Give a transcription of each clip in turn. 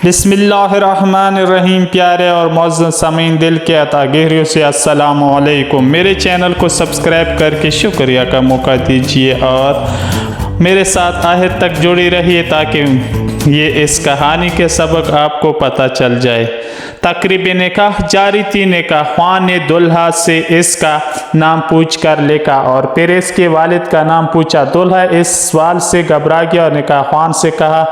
بسم اللہ الرحمن الرحیم۔ پیارے اور معزز سامعین، دل کے عطا گہریوں سے السلام علیکم۔ میرے چینل کو سبسکرائب کر کے شکریہ کا موقع دیجیے اور میرے ساتھ آخر تک جڑی رہیے تاکہ یہ اس کہانی کے سبق آپ کو پتہ چل جائے۔ تقریب نکاح جاری تھی۔ نکاح خوان نے دلہا سے اس کا نام پوچھ کر لکھا اور پھر اس کے والد کا نام پوچھا۔ دلہا اس سوال سے گھبرا گیا اور نکاح خوان سے کہا،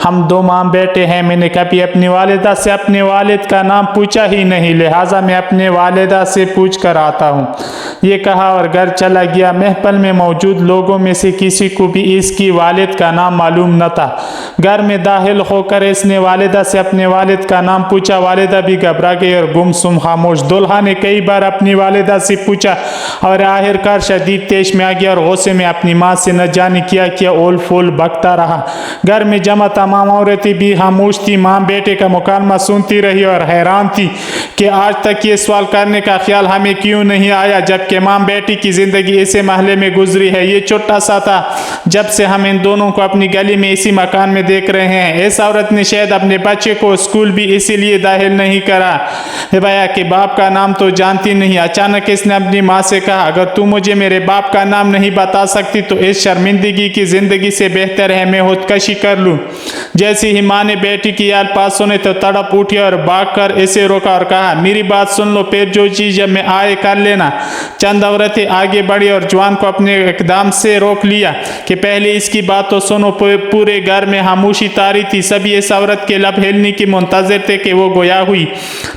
ہم دو ماں بیٹے ہیں، میں نے کبھی اپنی والدہ سے اپنے والد کا نام پوچھا ہی نہیں، لہٰذا میں اپنے والدہ سے پوچھ کر آتا ہوں۔ یہ کہا اور گھر چلا گیا۔ محفل میں موجود لوگوں میں سے کسی کو بھی اس کی والد کا نام معلوم نہ تھا۔ گھر میں داخل ہو کر اس نے والدہ سے اپنے والد کا نام پوچھا۔ والدہ بھی گھبرا گئی اور گم سم خاموش۔ دلہا نے کئی بار اپنی والدہ سے پوچھا اور آخر کار شدید تیش میں آ گیا اور غصے میں اپنی ماں سے نہ جانے کیا اول فول بکتا رہا۔ گھر میں جمع تمام عورتیں بھی خاموش تھی۔ ماں بیٹے کا مکالمہ سنتی رہی اور حیران تھی کہ آج تک یہ سوال کرنے کا خیال ہمیں کیوں نہیں آیا، جبکہ ماں بیٹی کی زندگی اسی محلے میں گزری ہے۔ یہ چھوٹا سا تھا جب سے ہم ان دونوں کو اپنی گلی میں اسی مکان میں دیکھ رہے ہیں۔ اس عورت نے شاید اپنے بچے کو اسکول بھی اسی لیے داخل نہیں کرا بھیا کہ باپ کا نام تو جانتی نہیں۔ اچانک اس نے اپنی ماں سے کہا، اگر تو مجھے میرے باپ کا نام نہیں بتا سکتی تو اس شرمندگی کی زندگی سے بہتر ہے میں خودکشی کر لوں۔ جیسے ہی ماں نے بیٹی کی الفاظ سنے تو تڑپ اٹھی اور بھاگ کر اسے روکا اور کہا، میری بات سن لو، پھر جو چیز جب میں آئے کر لینا۔ چند عورتیں آگے بڑھی اور جوان کو اپنے اقدام سے روک لیا کہ پہلے اس کی بات تو سنو۔ پورے گھر میں خاموشی طاری تھی۔ سبھی اس عورت کے لب ہلنے کی منتظر تھے کہ وہ گویا ہوئی۔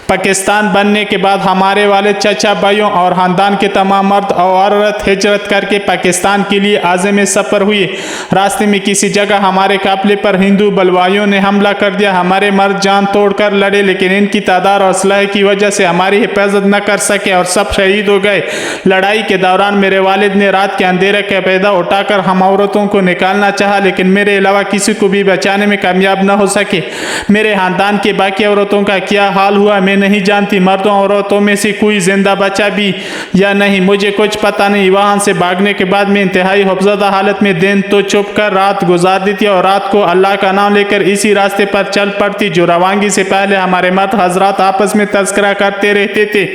پاکستان بننے کے بعد ہمارے والد، چچا، بھائیوں اور خاندان کے تمام مرد اور عورت ہجرت کر کے پاکستان کے لیے عازم سفر ہوئے۔ راستے میں کسی جگہ ہمارے قافلے پر ہندو بلوائیوں نے حملہ کر دیا۔ ہمارے مرد جان توڑ کر لڑے لیکن ان کی تعداد اور اسلحے کی وجہ سے ہماری حفاظت نہ کر سکے اور سب شہید ہو گئے۔ لڑائی کے دوران میرے والد نے رات کے اندھیرے کا پیدا اٹھا کر ہم عورتوں کو نکالنا چاہا لیکن میرے علاوہ کسی کو بھی بچانے میں کامیاب نہ ہو سکے۔ میرے خاندان کے باقی عورتوں کا کیا حال ہوا میں نہیں جانتی۔ مردوں اور عورتوں میں سے کوئی زندہ بچا بھی یا نہیں مجھے کچھ پتہ نہیں۔ وہاں سے بھاگنے کے بعد میں انتہائی خوفزدہ حالت میں دن تو چھپ کر رات گزار دیتی اور رات کو اللہ کا نام لے کر اسی راستے پر چل پڑتی جو روانگی سے پہلے ہمارے مرد حضرات آپس میں تذکرہ کرتے رہتے تھے۔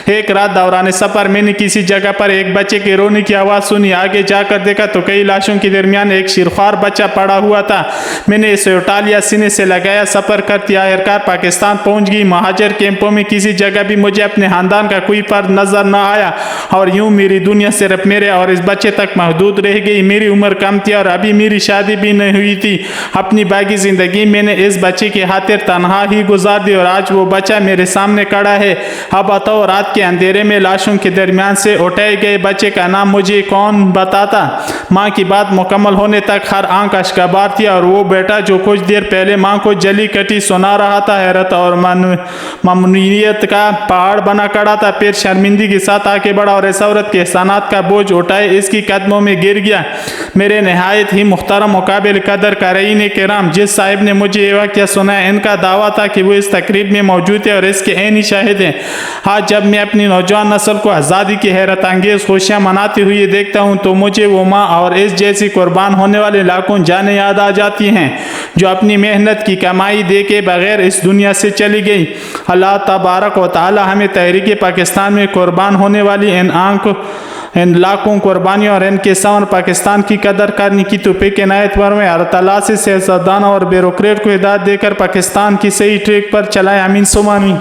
ایک رات دوران سفر میں نے کسی جگہ پر ایک بچے کے رونے کی آواز سنی۔ آگے جا کر دیکھا تو کئی لاشوں کے درمیان ایک شیرخوار بچہ پڑا ہوا تھا۔ میں نے اسے اٹھا لیا، سینے سے لگایا، سفر کرتی آخرکار پاکستان پہنچ گئی۔ مہاجر کیمپوں میں کسی جگہ بھی مجھے اپنے خاندان کا کوئی فرد نظر نہ آیا اور یوں میری دنیا صرف میرے اور اس بچے تک محدود رہ گئی۔ میری عمر کم تھی اور ابھی میری شادی بھی نہیں ہوئی تھی۔ اپنی باقی زندگی میں نے اس بچے کی خاطر تنہا ہی گزار دی اور آج وہ بچہ میرے سامنے کھڑا ہے۔ اب بتاؤ، رات کے اندھیرے میں لاشوں کے درمیان سے اٹھائے گئے بچے کا نام مجھے کون بتاتا؟ ماں کی بات مکمل ہونے تک ہر آنکھ اشکبار تھی اور وہ بیٹا جو کچھ دیر پہلے ماں کو جلی کٹی سنا رہا تھا حیرت اور ممنونیت کا پہاڑ بنا کھڑا تھا۔ پھر شرمندگی کے ساتھ آگے بڑھا اور اس عورت کے احسانات کا بوجھ اٹھائے اس کی قدموں میں گر گیا۔ میرے نہایت ہی محترم قابل قدر قارئین کرام، جس صاحب نے مجھے یہ واقعہ سنایا ان کا دعویٰ تھا کہ وہ اس تقریب میں موجود ہے اور اس کے عینی شاہد ہیں۔ آج جب میں اپنی نوجوان نسل کو آزادی کی حیرت انگیز خوشیاں مناتے ہوئے دیکھتا ہوں تو مجھے وہ ماں اور اس جیسی قربان ہونے والے لاکھوں جانیں یاد آ جاتی ہیں جو اپنی محنت کی کمائی دے کے بغیر اس دنیا سے چلی گئی۔ اللہ تبارک و تعالی ہمیں تحریک پاکستان میں قربان ہونے والی ان لاکھوں قربانیوں اور ان کے سامنے پاکستان کی قدر کرنے کی توفیق عنایت فرمائے۔ اللہ تعالیٰ سے سیاستدانوں اور بیوروکریٹ کو ہدایت دے کر پاکستان کی صحیح ٹریک پر چلائے، آمین ثم آمین۔